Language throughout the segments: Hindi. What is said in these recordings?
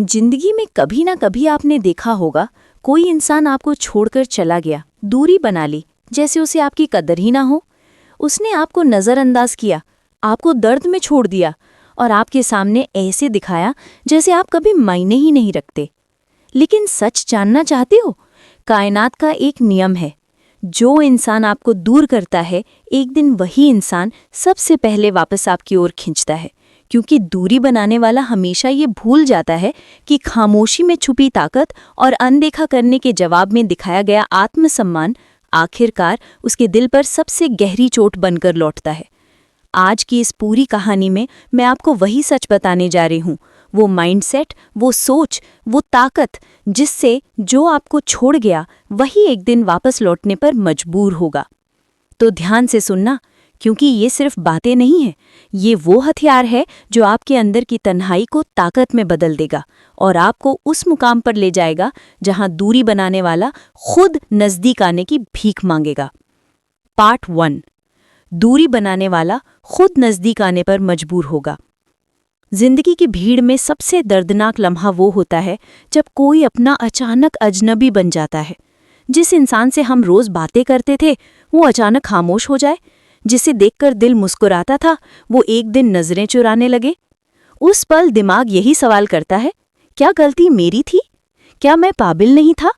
जिंदगी में कभी ना कभी आपने देखा होगा कोई इंसान आपको छोड़कर चला गया, दूरी बना ली, जैसे उसे आपकी कदर ही ना हो। उसने आपको नज़रअंदाज किया, आपको दर्द में छोड़ दिया और आपके सामने ऐसे दिखाया जैसे आप कभी मायने ही नहीं रखते। लेकिन सच जानना चाहते हो? कायनात का एक नियम है, जो इंसान आपको दूर करता है एक दिन वही इंसान सबसे पहले वापस आपकी ओर खींचता है। क्योंकि दूरी बनाने वाला हमेशा ये भूल जाता है कि खामोशी में छुपी ताकत और अनदेखा करने के जवाब में दिखाया गया आत्मसम्मान आखिरकार उसके दिल पर सबसे गहरी चोट बनकर लौटता है। आज की इस पूरी कहानी में मैं आपको वही सच बताने जा रही हूँ, वो माइंडसेट, वो सोच, वो ताकत जिससे जो आपको छोड़ गया वही एक दिन वापस लौटने पर मजबूर होगा। तो ध्यान से सुनना, क्योंकि ये सिर्फ बातें नहीं हैं, ये वो हथियार है जो आपके अंदर की तन्हाई को ताकत में बदल देगा और आपको उस मुकाम पर ले जाएगा जहां दूरी बनाने वाला खुद नज़दीक आने की भीख मांगेगा। पार्ट 1, दूरी बनाने वाला खुद नज़दीक आने पर मजबूर होगा। जिंदगी की भीड़ में सबसे दर्दनाक लम्हा वो होता है जब कोई अपना अचानक अजनबी बन जाता है। जिस इंसान से हम रोज़ बातें करते थे वो अचानक खामोश हो जाए, जिसे देखकर दिल मुस्कुराता था वो एक दिन नजरें चुराने लगे। उस पल दिमाग यही सवाल करता है, क्या गलती मेरी थी? क्या मैं काबिल नहीं था?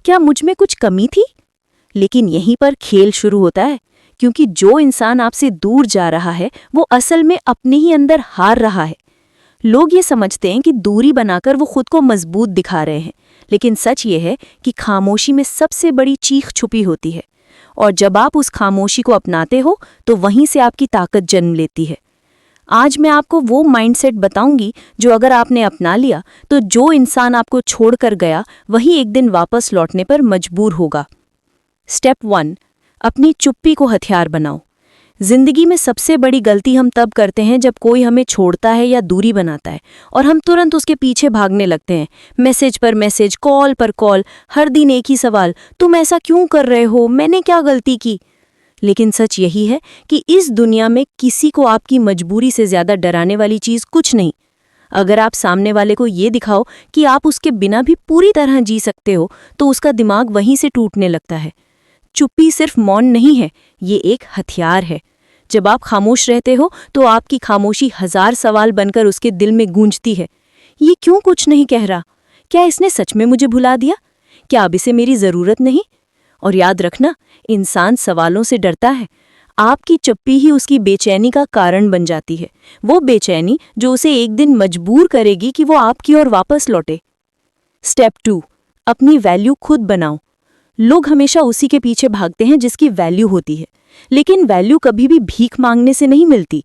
क्या मुझ में कुछ कमी थी? लेकिन यहीं पर खेल शुरू होता है, क्योंकि जो इंसान आपसे दूर जा रहा है वो असल में अपने ही अंदर हार रहा है। लोग ये समझते हैं कि दूरी बनाकर वो खुद को मजबूत दिखा रहे हैं, लेकिन सच ये है कि खामोशी में सबसे बड़ी चीख छुपी होती है। और जब आप उस खामोशी को अपनाते हो तो वहीं से आपकी ताकत जन्म लेती है। आज मैं आपको वो माइंडसेट बताऊंगी जो अगर आपने अपना लिया तो जो इंसान आपको छोड़कर गया वही एक दिन वापस लौटने पर मजबूर होगा। स्टेप 1, अपनी चुप्पी को हथियार बनाओ। जिंदगी में सबसे बड़ी गलती हम तब करते हैं जब कोई हमें छोड़ता है या दूरी बनाता है और हम तुरंत उसके पीछे भागने लगते हैं। मैसेज पर मैसेज, कॉल पर कॉल, हर दिन एक ही सवाल, तुम ऐसा क्यों कर रहे हो? मैंने क्या गलती की? लेकिन सच यही है कि इस दुनिया में किसी को आपकी मजबूरी से ज्यादा डराने वाली चीज कुछ नहीं। अगर आप सामने वाले को ये दिखाओ कि आप उसके बिना भी पूरी तरह जी सकते हो तो उसका दिमाग वहीं से टूटने लगता है। चुप्पी सिर्फ मौन नहीं है, ये एक हथियार है। जब आप खामोश रहते हो तो आपकी खामोशी 1000 सवाल बनकर उसके दिल में गूंजती है। ये क्यों कुछ नहीं कह रहा? क्या इसने सच में मुझे भुला दिया? क्या अब इसे मेरी ज़रूरत नहीं? और याद रखना, इंसान सवालों से डरता है। आपकी चुप्पी ही उसकी बेचैनी का कारण बन जाती है, वो बेचैनी जो उसे एक दिन मजबूर करेगी कि वो आपकी ओर वापस लौटे। स्टेप 2, अपनी वैल्यू खुद बनाओ। लोग हमेशा उसी के पीछे भागते हैं जिसकी वैल्यू होती है, लेकिन वैल्यू कभी भी भीख मांगने से नहीं मिलती।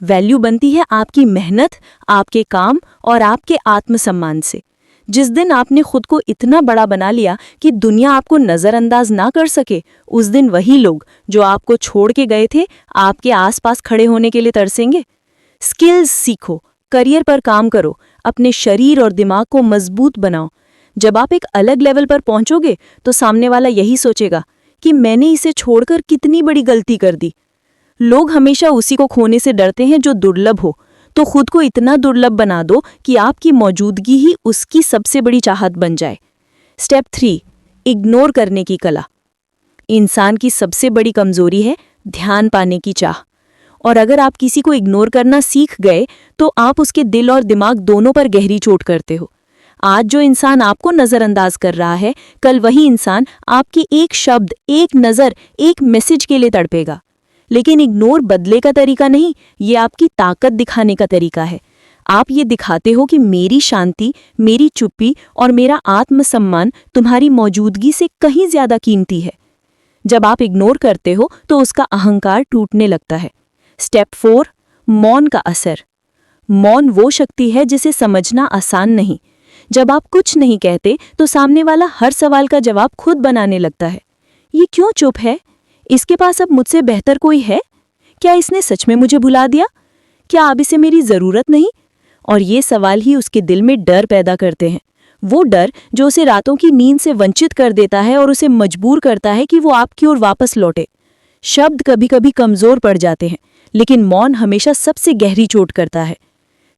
वैल्यू बनती है आपकी मेहनत, आपके काम और आपके आत्मसम्मान से। जिस दिन आपने खुद को इतना बड़ा बना लिया कि दुनिया आपको नज़रअंदाज ना कर सके, उस दिन वही लोग जो आपको छोड़ के गए थे आपके आसपास खड़े होने के लिए तरसेंगे। स्किल्स सीखो, करियर पर काम करो, अपने शरीर और दिमाग को मजबूत बनाओ। जब आप एक अलग लेवल पर पहुंचोगे तो सामने वाला यही सोचेगा कि मैंने इसे छोड़कर कितनी बड़ी गलती कर दी। लोग हमेशा उसी को खोने से डरते हैं जो दुर्लभ हो, तो खुद को इतना दुर्लभ बना दो कि आपकी मौजूदगी ही उसकी सबसे बड़ी चाहत बन जाए। स्टेप 3, इग्नोर करने की कला। इंसान की सबसे बड़ी कमजोरी है ध्यान पाने की चाह, और अगर आप किसी को इग्नोर करना सीख गए तो आप उसके दिल और दिमाग दोनों पर गहरी चोट करते हो। आज जो इंसान आपको नज़रअंदाज कर रहा है, कल वही इंसान आपके एक शब्द, एक नज़र, एक मैसेज के लिए तड़पेगा। लेकिन इग्नोर बदले का तरीका नहीं, ये आपकी ताकत दिखाने का तरीका है। आप ये दिखाते हो कि मेरी शांति, मेरी चुप्पी और मेरा आत्मसम्मान तुम्हारी मौजूदगी से कहीं ज्यादा कीमती है। जब आप इग्नोर करते हो तो उसका अहंकार टूटने लगता है। स्टेप 4, मौन का असर। मौन वो शक्ति है जिसे समझना आसान नहीं। जब आप कुछ नहीं कहते तो सामने वाला हर सवाल का जवाब खुद बनाने लगता है। ये क्यों चुप है? इसके पास अब मुझसे बेहतर कोई है? क्या इसने सच में मुझे भुला दिया? क्या अब इसे मेरी ज़रूरत नहीं? और ये सवाल ही उसके दिल में डर पैदा करते हैं। वो डर जो उसे रातों की नींद से वंचित कर देता है और उसे मजबूर करता है कि वो आपकी ओर वापस लौटे। शब्द कभी कभी कमज़ोर पड़ जाते हैं, लेकिन मौन हमेशा सबसे गहरी चोट करता है।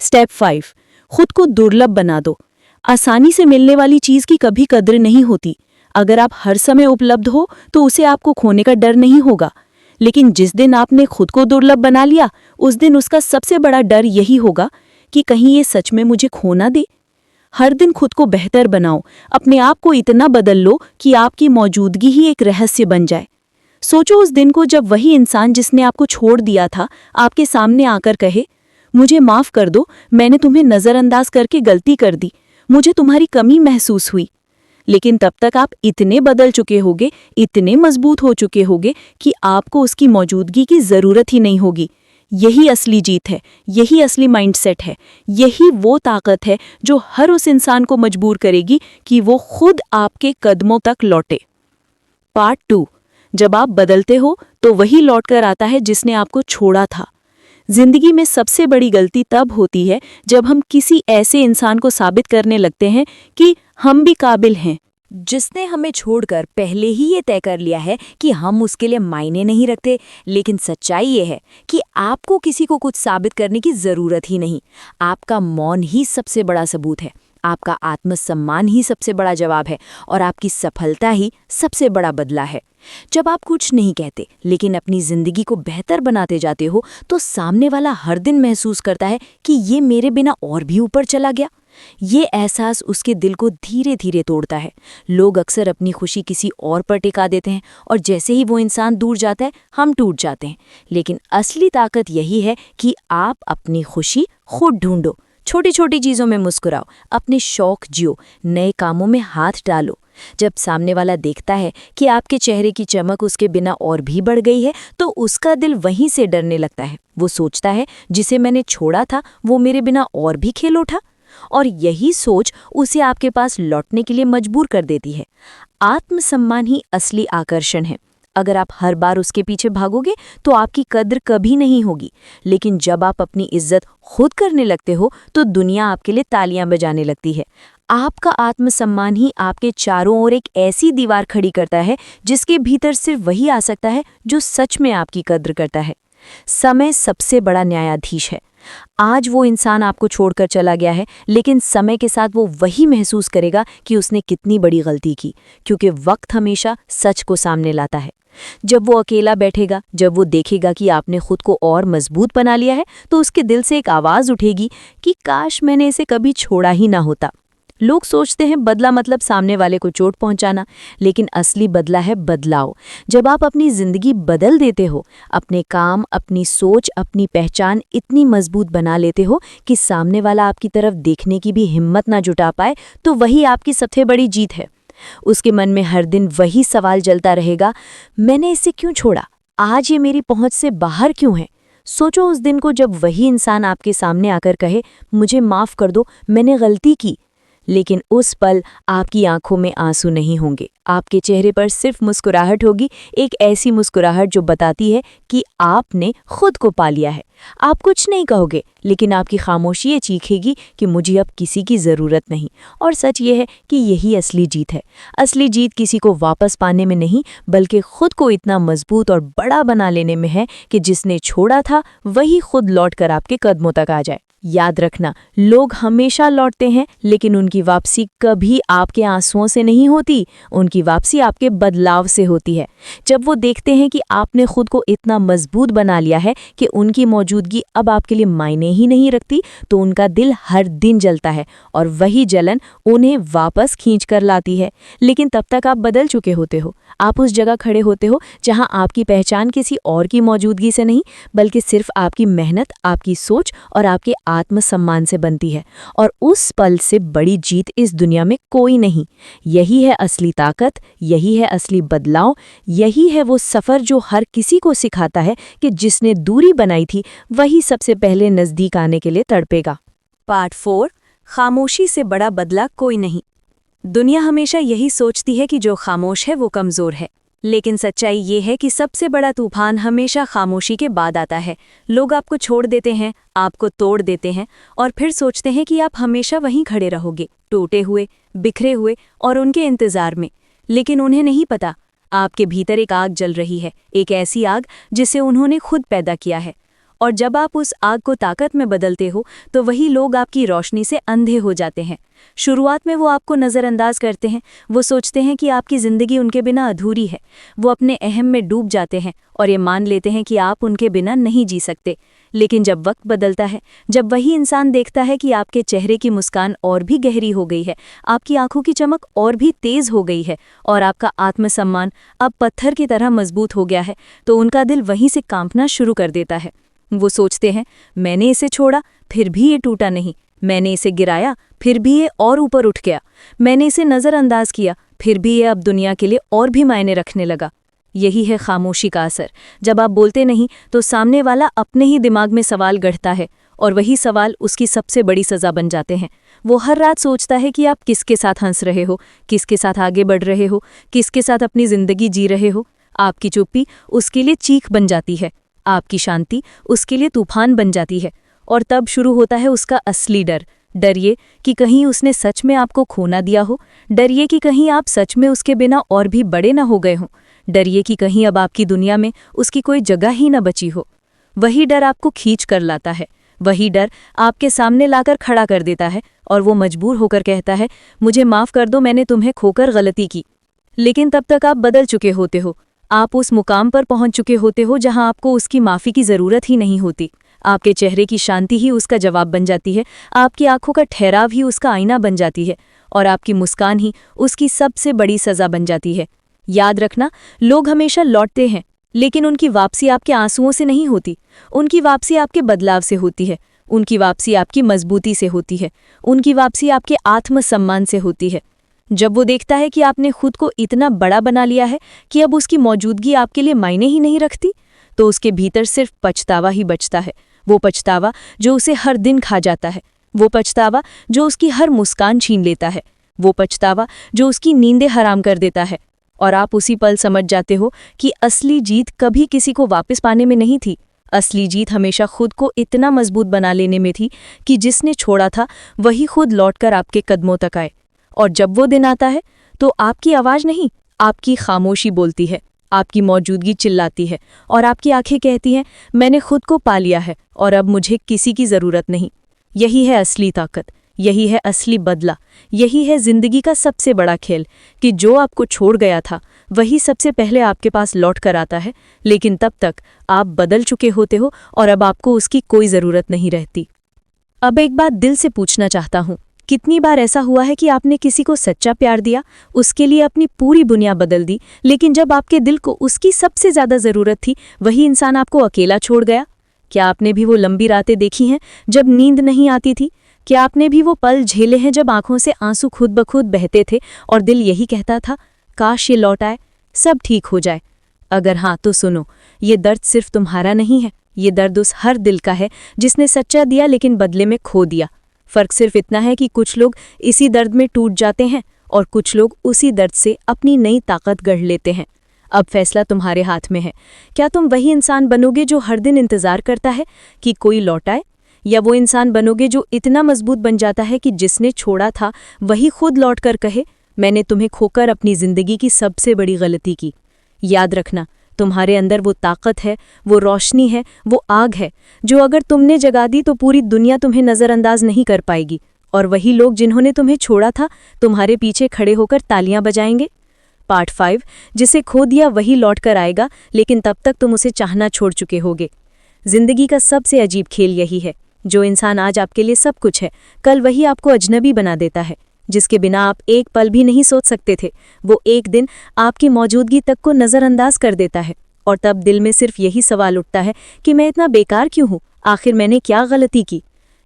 स्टेप 5, खुद को दुर्लभ बना दो। आसानी से मिलने वाली चीज की कभी कद्र नहीं होती। अगर आप हर समय उपलब्ध हो तो उसे आपको खोने का डर नहीं होगा, लेकिन जिस दिन आपने खुद को दुर्लभ बना लिया, उस दिन उसका सबसे बड़ा डर यही होगा कि कहीं ये सच में मुझे खो ना दे। हर दिन खुद को बेहतर बनाओ, अपने आप को इतना बदल लो कि आपकी मौजूदगी ही एक रहस्य बन जाए। सोचो उस दिन को जब वही इंसान जिसने आपको छोड़ दिया था आपके सामने आकर कहे, मुझे माफ कर दो, मैंने तुम्हें नजरअंदाज करके गलती कर दी, मुझे तुम्हारी कमी महसूस हुई। लेकिन तब तक आप इतने बदल चुके होगे, इतने मजबूत हो चुके होगे कि आपको उसकी मौजूदगी की जरूरत ही नहीं होगी। यही असली जीत है, यही असली माइंडसेट है, यही वो ताकत है जो हर उस इंसान को मजबूर करेगी कि वो खुद आपके कदमों तक लौटे। पार्ट 2। जब आप बदलते हो तो वही लौटकर आता है जिसने आपको छोड़ा था। जिंदगी में सबसे बड़ी गलती तब होती है जब हम किसी ऐसे इंसान को साबित करने लगते हैं कि हम भी काबिल हैं, जिसने हमें छोड़कर पहले ही ये तय कर लिया है कि हम उसके लिए मायने नहीं रखते। लेकिन सच्चाई ये है कि आपको किसी को कुछ साबित करने की जरूरत ही नहीं। आपका मौन ही सबसे बड़ा सबूत है, आपका आत्मसम्मान ही सबसे बड़ा जवाब है, और आपकी सफलता ही सबसे बड़ा बदला है। जब आप कुछ नहीं कहते लेकिन अपनी जिंदगी को बेहतर बनाते जाते हो, तो सामने वाला हर दिन महसूस करता है कि ये मेरे बिना और भी ऊपर चला गया। ये एहसास उसके दिल को धीरे धीरे तोड़ता है। लोग अक्सर अपनी खुशी किसी और पर टिका देते हैं, और जैसे ही वो इंसान दूर जाता है हम टूट जाते हैं। लेकिन असली ताकत यही है कि आप अपनी खुशी खुद ढूंढो। छोटी छोटी चीज़ों में मुस्कुराओ, अपने शौक जियो, नए कामों में हाथ डालो। जब सामने वाला देखता है कि आपके चेहरे की चमक उसके बिना और भी बढ़ गई है, तो उसका दिल वहीं से डरने लगता है। वो सोचता है, जिसे मैंने छोड़ा था वो मेरे बिना और भी खेल उठा। और यही सोच उसे आपके पास लौटने के लिए मजबूर कर देती है। आत्मसम्मान ही असली आकर्षण है। अगर आप हर बार उसके पीछे भागोगे तो आपकी कद्र कभी नहीं होगी। लेकिन जब आप अपनी इज्जत खुद करने लगते हो तो दुनिया आपके लिए तालियां बजाने लगती है। आपका आत्मसम्मान ही आपके चारों ओर एक ऐसी दीवार खड़ी करता है जिसके भीतर सिर्फ वही आ सकता है जो सच में आपकी कद्र करता है। समय सबसे बड़ा न्यायाधीश है। आज वो इंसान आपको छोड़कर चला गया है, लेकिन समय के साथ वो वही महसूस करेगा कि उसने कितनी बड़ी गलती की, क्योंकि वक्त हमेशा सच को सामने लाता है। जब वो अकेला बैठेगा, जब वो देखेगा कि आपने खुद को और मजबूत बना लिया है, तो उसके दिल से एक आवाज़ उठेगी कि काश मैंने इसे कभी छोड़ा ही ना होता। लोग सोचते हैं बदला मतलब सामने वाले को चोट पहुंचाना, लेकिन असली बदला है बदलाव। जब आप अपनी जिंदगी बदल देते हो, अपने काम, अपनी सोच, अपनी पहचान इतनी मजबूत बना लेते हो कि सामने वाला आपकी तरफ देखने की भी हिम्मत ना जुटा पाए, तो वही आपकी सबसे बड़ी जीत है। उसके मन में हर दिन वही सवाल जलता रहेगा, मैंने इसे क्यों छोड़ा, आज ये मेरी पहुंच से बाहर क्यों है। सोचो उस दिन को जब वही इंसान आपके सामने आकर कहे, मुझे माफ कर दो, मैंने गलती की। लेकिन उस पल आपकी आंखों में आंसू नहीं होंगे, आपके चेहरे पर सिर्फ मुस्कुराहट होगी, एक ऐसी मुस्कुराहट जो बताती है कि आपने खुद को पा लिया है। आप कुछ नहीं कहोगे, लेकिन आपकी खामोशी ये चीखेगी कि मुझे अब किसी की ज़रूरत नहीं। और सच ये है कि यही असली जीत है। असली जीत किसी को वापस पाने में नहीं, बल्कि खुद को इतना मजबूत और बड़ा बना लेने में है कि जिसने छोड़ा था वही खुद लौटकर आपके कदमों तक आ जाए। याद रखना, लोग हमेशा लौटते हैं, लेकिन उनकी वापसी कभी आपके आंसुओं से नहीं होती, उनकी वापसी आपके बदलाव से होती है। जब वो देखते हैं कि आपने खुद को इतना मजबूत बना लिया है कि उनकी मौजूदगी अब आपके लिए मायने ही नहीं रखती, तो उनका दिल हर दिन जलता है, और वही जलन उन्हें वापस खींच कर लाती है। लेकिन तब तक आप बदल चुके होते हो। आप उस जगह खड़े होते हो जहां आपकी पहचान किसी और की मौजूदगी से नहीं, बल्कि सिर्फ आपकी मेहनत, आपकी सोच और आपके आत्मसम्मान से बनती है। और उस पल से बड़ी जीत इस दुनिया में कोई नहीं। यही है असली ताकत, यही है असली बदलाव, यही है वो सफ़र जो हर किसी को सिखाता है कि जिसने दूरी बनाई थी वही सबसे पहले नज़दीक आने के लिए तड़पेगा। पार्ट 4। खामोशी से बड़ा बदला कोई नहीं। दुनिया हमेशा यही सोचती है कि जो खामोश है वो कमज़ोर है, लेकिन सच्चाई ये है कि सबसे बड़ा तूफान हमेशा खामोशी के बाद आता है। लोग आपको छोड़ देते हैं, आपको तोड़ देते हैं, और फिर सोचते हैं कि आप हमेशा वहीं खड़े रहोगे, टूटे हुए, बिखरे हुए और उनके इंतज़ार में। लेकिन उन्हें नहीं पता, आपके भीतर एक आग जल रही है, एक ऐसी आग जिसे उन्होंने खुद पैदा किया है। और जब आप उस आग को ताकत में बदलते हो तो वही लोग आपकी रोशनी से अंधे हो जाते हैं। शुरुआत में वो आपको नज़रअंदाज करते हैं, वो सोचते हैं कि आपकी ज़िंदगी उनके बिना अधूरी है। वो अपने अहम में डूब जाते हैं और ये मान लेते हैं कि आप उनके बिना नहीं जी सकते। लेकिन जब वक्त बदलता है, जब वही इंसान देखता है कि आपके चेहरे की मुस्कान और भी गहरी हो गई है, आपकी आंखों की चमक और भी तेज़ हो गई है और आपका आत्मसम्मान अब पत्थर की तरह मजबूत हो गया है, तो उनका दिल वहीं से कांपना शुरू कर देता है। वो सोचते हैं, मैंने इसे छोड़ा फिर भी ये टूटा नहीं, मैंने इसे गिराया फिर भी ये और ऊपर उठ गया, मैंने इसे नज़रअंदाज किया फिर भी ये अब दुनिया के लिए और भी मायने रखने लगा। यही है खामोशी का असर। जब आप बोलते नहीं तो सामने वाला अपने ही दिमाग में सवाल गढ़ता है और वही सवाल उसकी सबसे बड़ी सज़ा बन जाते हैं। वो हर रात सोचता है कि आप किसके साथ हंस रहे हो, किसके साथ आगे बढ़ रहे हो, किसके साथ अपनी ज़िंदगी जी रहे हो। आपकी चुप्पी उसके लिए चीख बन जाती है, आपकी शांति उसके लिए तूफान बन जाती है। और तब शुरू होता है उसका असली डर। डर ये कि कहीं उसने सच में आपको खो ना दिया हो, डर ये कि कहीं आप सच में उसके बिना और भी बड़े ना हो गए हों, डर ये कि कहीं अब आपकी दुनिया में उसकी कोई जगह ही न बची हो। वही डर आपको खींच कर लाता है, वही डर आपके सामने लाकर खड़ा कर देता है और वो मजबूर होकर कहता है, मुझे माफ़ कर दो, मैंने तुम्हें खोकर गलती की। लेकिन तब तक आप बदल चुके होते हो, आप उस मुकाम पर पहुंच चुके होते हो जहां आपको उसकी माफ़ी की ज़रूरत ही नहीं होती। आपके चेहरे की शांति ही उसका जवाब बन जाती है, आपकी आंखों का ठहराव ही उसका आईना बन जाती है और आपकी मुस्कान ही उसकी सबसे बड़ी सज़ा बन जाती है। याद रखना, लोग हमेशा लौटते हैं, लेकिन उनकी वापसी आपके आंसुओं से नहीं होती, उनकी वापसी आपके बदलाव से होती है, उनकी वापसी आपकी मजबूती से होती है, उनकी वापसी आपके आत्मसम्मान से होती है। जब वो देखता है कि आपने खुद को इतना बड़ा बना लिया है कि अब उसकी मौजूदगी आपके लिए मायने ही नहीं रखती, तो उसके भीतर सिर्फ पछतावा ही बचता है। वो पछतावा जो उसे हर दिन खा जाता है, वो पछतावा जो उसकी हर मुस्कान छीन लेता है, वो पछतावा जो उसकी नींदें हराम कर देता है। और आप उसी पल समझ जाते हो कि असली जीत कभी किसी को वापस पाने में नहीं थी, असली जीत हमेशा खुद को इतना मजबूत बना लेने में थी कि जिसने छोड़ा था वही खुद लौटकर आपके कदमों तक आए। और जब वो दिन आता है तो आपकी आवाज़ नहीं, आपकी खामोशी बोलती है, आपकी मौजूदगी चिल्लाती है और आपकी आंखें कहती हैं, मैंने खुद को पा लिया है और अब मुझे किसी की ज़रूरत नहीं। यही है असली ताकत, यही है असली बदला, यही है ज़िंदगी का सबसे बड़ा खेल कि जो आपको छोड़ गया था वही सबसे पहले आपके पास लौट कर आता है, लेकिन तब तक आप बदल चुके होते हो और अब आपको उसकी कोई ज़रूरत नहीं रहती। अब एक बात दिल से पूछना चाहता हूँ, कितनी बार ऐसा हुआ है कि आपने किसी को सच्चा प्यार दिया, उसके लिए अपनी पूरी दुनिया बदल दी, लेकिन जब आपके दिल को उसकी सबसे ज़्यादा ज़रूरत थी वही इंसान आपको अकेला छोड़ गया? क्या आपने भी वो लंबी रातें देखी हैं जब नींद नहीं आती थी? क्या आपने भी वो पल झेले हैं जब आंखों से आंसू खुद ब खुद बहते थे और दिल यही कहता था, काश ये लौट आए, सब ठीक हो जाए? अगर हाँ तो सुनो, ये दर्द सिर्फ तुम्हारा नहीं है, ये दर्द उस हर दिल का है जिसने सच्चा दिया लेकिन बदले में खो दिया। फ़र्क सिर्फ इतना है कि कुछ लोग इसी दर्द में टूट जाते हैं और कुछ लोग उसी दर्द से अपनी नई ताकत गढ़ लेते हैं। अब फैसला तुम्हारे हाथ में है। क्या तुम वही इंसान बनोगे जो हर दिन इंतज़ार करता है कि कोई लौट आए, या वो इंसान बनोगे जो इतना मजबूत बन जाता है कि जिसने छोड़ा था वही खुद लौट कर कहे, मैंने तुम्हें खोकर अपनी ज़िंदगी की सबसे बड़ी गलती की? याद रखना, तुम्हारे अंदर वो ताकत है, वो रोशनी है, वो आग है जो अगर तुमने जगा दी तो पूरी दुनिया तुम्हें नज़रअंदाज नहीं कर पाएगी। और वही लोग जिन्होंने तुम्हें छोड़ा था तुम्हारे पीछे खड़े होकर तालियां बजाएंगे। पार्ट 5, जिसे खो दिया वही लौट कर आएगा, लेकिन तब तक तुम उसे चाहना छोड़ चुके होगे। जिंदगी का सबसे अजीब खेल यही है, जो इंसान आज आपके लिए सब कुछ है कल वही आपको अजनबी बना देता है। जिसके बिना आप एक पल भी नहीं सोच सकते थे, वो एक दिन आपकी मौजूदगी तक को नज़रअंदाज कर देता है। और तब दिल में सिर्फ यही सवाल उठता है कि मैं इतना बेकार क्यों हूँ, आखिर मैंने क्या गलती की?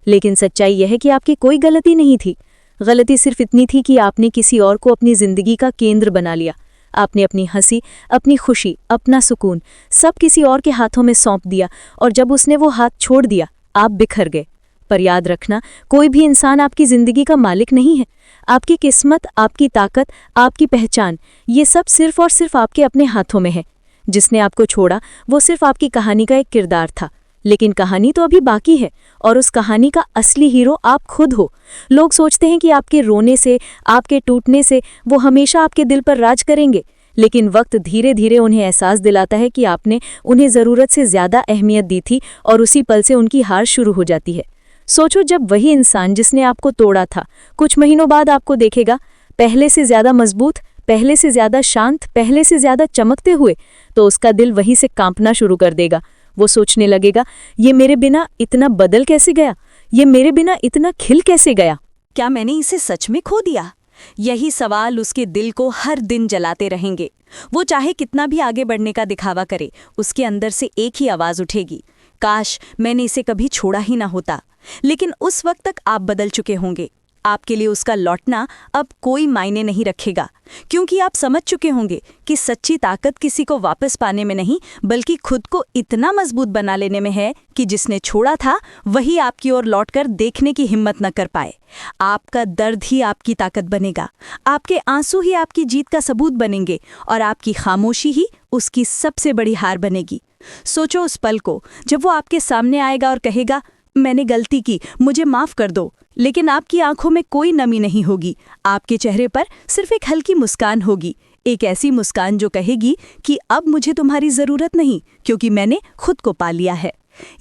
लेकिन सच्चाई यह है कि आपकी कोई गलती नहीं थी। गलती सिर्फ इतनी थी कि आपने किसी और को अपनी ज़िंदगी का केंद्र बना लिया। आपने अपनी हंसी, अपनी खुशी, अपना सुकून सब किसी और के हाथों में सौंप दिया, और जब उसने वो हाथ छोड़ दिया आप बिखर गए। पर याद रखना, कोई भी इंसान आपकी ज़िंदगी का मालिक नहीं है। आपकी किस्मत, आपकी ताकत, आपकी पहचान, ये सब सिर्फ और सिर्फ आपके अपने हाथों में है। जिसने आपको छोड़ा वो सिर्फ आपकी कहानी का एक किरदार था, लेकिन कहानी तो अभी बाकी है, और उस कहानी का असली हीरो आप खुद हो। लोग सोचते हैं कि आपके रोने से, आपके टूटने से वो हमेशा आपके दिल पर राज करेंगे, लेकिन वक्त धीरे धीरे उन्हें एहसास दिलाता है कि आपने उन्हें ज़रूरत से ज़्यादा अहमियत दी थी और उसी पल से उनकी हार शुरू हो जाती है। सोचो, जब वही इंसान जिसने आपको तोड़ा था कुछ महीनों बाद आपको देखेगा पहले से ज़्यादा मजबूत, पहले से ज़्यादा शांत, पहले से ज़्यादा चमकते हुए, तो उसका दिल वहीं से कांपना शुरू कर देगा। वो सोचने लगेगा, ये मेरे बिना इतना बदल कैसे गया, ये मेरे बिना इतना खिल कैसे गया। क्या मैंने इसे सच में खो दिया? यही सवाल उसके दिल को हर दिन जलाते रहेंगे। वो चाहे कितना भी आगे बढ़ने का दिखावा करे, उसके अंदर से एक ही आवाज़ उठेगी, काश मैंने इसे कभी छोड़ा ही ना होता। लेकिन उस वक्त तक आप बदल चुके होंगे। आपके लिए उसका लौटना अब कोई मायने नहीं रखेगा, क्योंकि आप समझ चुके होंगे कि सच्ची ताकत किसी को वापस पाने में नहीं, बल्कि खुद को इतना मजबूत बना लेने में है कि जिसने छोड़ा था वही आपकी ओर लौटकर देखने की हिम्मत न कर पाए। आपका दर्द ही आपकी ताकत बनेगा, आपके आंसू ही आपकी जीत का सबूत बनेंगे और आपकी खामोशी ही उसकी सबसे बड़ी हार बनेगी। सोचो उस पल को जब वो आपके सामने आएगा और कहेगा, मैंने गलती की, मुझे माफ़ कर दो। लेकिन आपकी आंखों में कोई नमी नहीं होगी, आपके चेहरे पर सिर्फ एक हल्की मुस्कान होगी, एक ऐसी मुस्कान जो कहेगी कि अब मुझे तुम्हारी ज़रूरत नहीं, क्योंकि मैंने खुद को पा लिया है।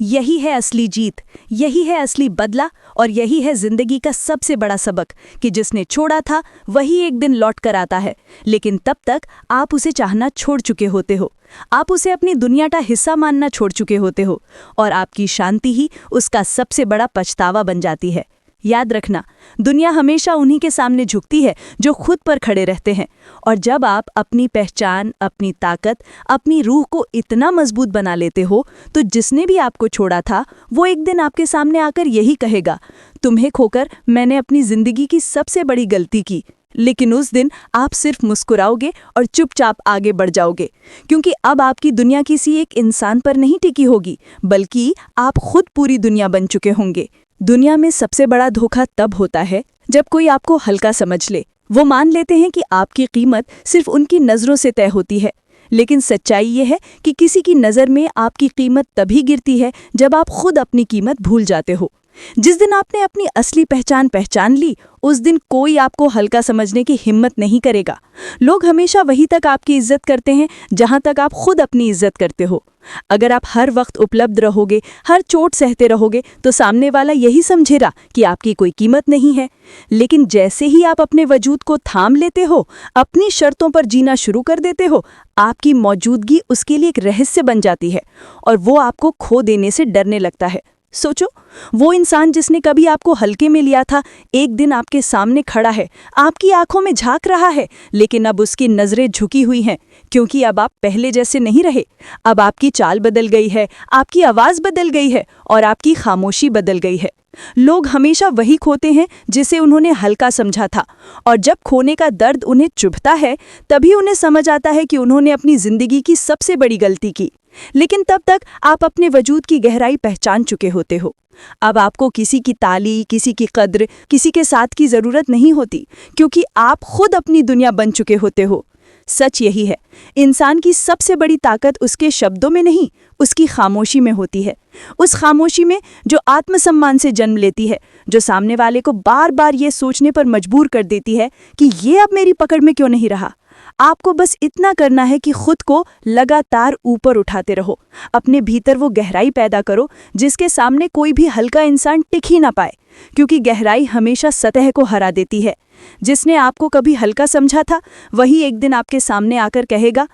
यही है असली जीत, यही है असली बदला, और यही है ज़िंदगी का सबसे बड़ा सबक कि जिसने छोड़ा था वही एक दिन लौट कर आता है। लेकिन तब तक आप उसे चाहना छोड़ चुके होते हो, आप उसे अपनी दुनिया का हिस्सा मानना छोड़ चुके होते हो, और आपकी शांति ही उसका सबसे बड़ा पछतावा बन जाती है। याद रखना, दुनिया हमेशा उन्हीं के सामने झुकती है जो खुद पर खड़े रहते हैं। और जब आप अपनी पहचान, अपनी ताकत, अपनी रूह को इतना मजबूत बना लेते हो, तो जिसने भी आपको छोड़ा था वो एक दिन आपके सामने आकर यही कहेगा, तुम्हें खोकर मैंने अपनी ज़िंदगी की सबसे बड़ी गलती की। लेकिन उस दिन आप सिर्फ मुस्कुराओगे और चुपचाप आगे बढ़ जाओगे, क्योंकि अब आपकी दुनिया किसी एक इंसान पर नहीं टिकी होगी, बल्कि आप खुद पूरी दुनिया बन चुके होंगे। दुनिया में सबसे बड़ा धोखा तब होता है जब कोई आपको हल्का समझ ले। वो मान लेते हैं कि आपकी कीमत सिर्फ उनकी नज़रों से तय होती है, लेकिन सच्चाई ये है कि किसी की नज़र में आपकी कीमत तभी गिरती है जब आप खुद अपनी कीमत भूल जाते हो। जिस दिन आपने अपनी असली पहचान ली, उस दिन कोई आपको हल्का समझने की हिम्मत नहीं करेगा। लोग हमेशा वहीं तक आपकी इज्जत करते हैं जहां तक आप खुद अपनी इज्जत करते हो। अगर आप हर वक्त उपलब्ध रहोगे, हर चोट सहते रहोगे, तो सामने वाला यही समझेगा कि आपकी कोई कीमत नहीं है। लेकिन जैसे ही आप अपने वजूद को थाम लेते हो, अपनी शर्तों पर जीना शुरू कर देते हो, आपकी मौजूदगी उसके लिए एक रहस्य बन जाती है और वो आपको खो देने से डरने लगता है। सोचो, वो इंसान जिसने कभी आपको हल्के में लिया था, एक दिन आपके सामने खड़ा है, आपकी आंखों में झांक रहा है, लेकिन अब उसकी नज़रें झुकी हुई हैं, क्योंकि अब आप पहले जैसे नहीं रहे। अब आपकी चाल बदल गई है, आपकी आवाज़ बदल गई है और आपकी खामोशी बदल गई है। लोग हमेशा वही खोते हैं जिसे उन्होंने हल्का समझा था, और जब खोने का दर्द उन्हें चुभता है, तभी उन्हें समझ आता है कि उन्होंने अपनी ज़िंदगी की सबसे बड़ी गलती की। लेकिन तब तक आप अपने वजूद की गहराई पहचान चुके होते हो। अब आपको किसी की ताली, किसी की कद्र, किसी के साथ की ज़रूरत नहीं होती, क्योंकि आप खुद अपनी दुनिया बन चुके होते हो। सच यही है, इंसान की सबसे बड़ी ताकत उसके शब्दों में नहीं, उसकी खामोशी में होती है। उस खामोशी में जो आत्मसम्मान से जन्म लेती है, जो सामने वाले को बार बार ये सोचने पर मजबूर कर देती है कि ये अब मेरी पकड़ में क्यों नहीं रहा। आपको बस इतना करना है कि खुद को लगातार ऊपर उठाते रहो, अपने भीतर वो गहराई पैदा करो जिसके सामने कोई भी हल्का इंसान टिक ही ना पाए, क्योंकि गहराई हमेशा सतह को हरा देती है। जिसने आपको कभी हल्का समझा था, वही एक दिन आपके सामने आकर कहेगा,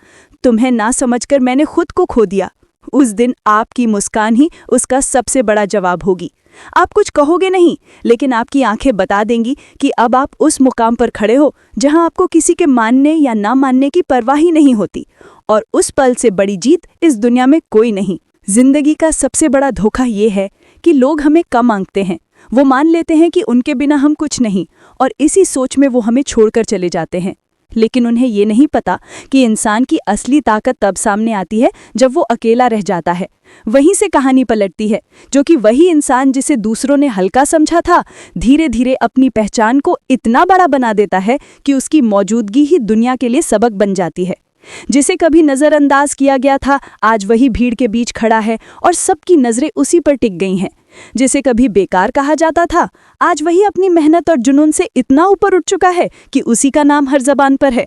तुम्हें ना समझकर मैंने खुद को खो दिया। उस दिन आपकी मुस्कान ही उसका सबसे बड़ा जवाब होगी। आप कुछ कहोगे नहीं, लेकिन आपकी आंखें बता देंगी कि अब आप उस मुकाम पर खड़े हो जहां आपको किसी के मानने या ना मानने की परवाह ही नहीं होती। और उस पल से बड़ी जीत इस दुनिया में कोई नहीं। जिंदगी का सबसे बड़ा धोखा ये है कि लोग हमें कम आंकते हैं। वो मान लेते हैं कि उनके बिना हम कुछ नहीं, और इसी सोच में वो हमें छोड़कर चले जाते हैं। लेकिन उन्हें ये नहीं पता कि इंसान की असली ताकत तब सामने आती है जब वो अकेला रह जाता है। वहीं से कहानी पलटती है, जो कि वही इंसान जिसे दूसरों ने हल्का समझा था, धीरे धीरे अपनी पहचान को इतना बड़ा बना देता है कि उसकी मौजूदगी ही दुनिया के लिए सबक बन जाती है। जिसे कभी नज़रअंदाज किया गया था, आज वही भीड़ के बीच खड़ा है और सबकी नज़रें उसी पर टिक गई हैं। जिसे कभी बेकार कहा जाता था, आज वही अपनी मेहनत और जुनून से इतना ऊपर उठ चुका है कि उसी का नाम हर ज़बान पर है।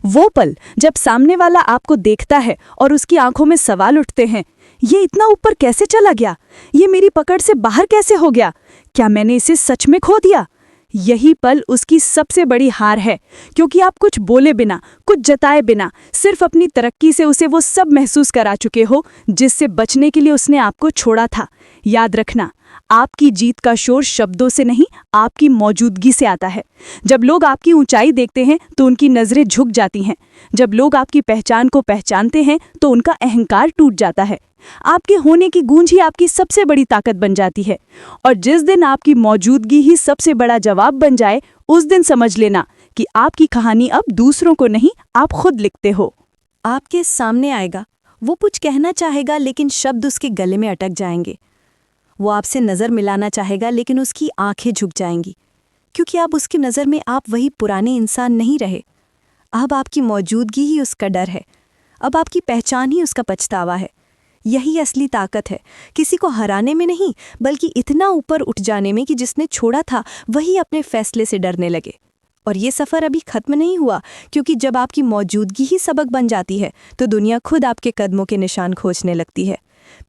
वो पल जब सामने वाला आपको देखता है और उसकी आंखों में सवाल उठते हैं, ये इतना ऊपर कैसे चला गया, ये मेरी पकड़ से बाहर कैसे हो गया, क्या मैंने इसे सच में खो दिया। यही पल उसकी सबसे बड़ी हार है, क्योंकि आप कुछ बोले बिना, कुछ जताए बिना, सिर्फ अपनी तरक्की से उसे वो सब महसूस करा चुके हो जिससे बचने के लिए उसने आपको छोड़ा था। याद रखना, आपकी जीत का शोर शब्दों से नहीं, आपकी मौजूदगी से आता है। जब लोग आपकी ऊंचाई देखते हैं तो उनकी नजरें झुक जाती हैं। जब लोग आपकी पहचान को पहचानते हैं तो उनका अहंकार टूट जाता है। आपके होने की गूंज ही आपकी सबसे बड़ी ताकत बन जाती है। और जिस दिन आपकी मौजूदगी ही सबसे बड़ा जवाब बन जाए, उस दिन समझ लेना कि आपकी कहानी अब दूसरों को नहीं, आप खुद लिखते हो। आपके सामने आएगा, वो कुछ कहना चाहेगा लेकिन शब्द उसके गले में अटक जाएंगे। वो आपसे नज़र मिलाना चाहेगा लेकिन उसकी आंखें झुक जाएंगी, क्योंकि अब उसकी नज़र में आप वही पुराने इंसान नहीं रहे। अब आपकी मौजूदगी ही उसका डर है, अब आपकी पहचान ही उसका पछतावा है। यही असली ताकत है, किसी को हराने में नहीं, बल्कि इतना ऊपर उठ जाने में कि जिसने छोड़ा था वही अपने फैसले से डरने लगे। और ये सफ़र अभी ख़त्म नहीं हुआ, क्योंकि जब आपकी मौजूदगी ही सबक बन जाती है तो दुनिया खुद आपके कदमों के निशान खोजने लगती है।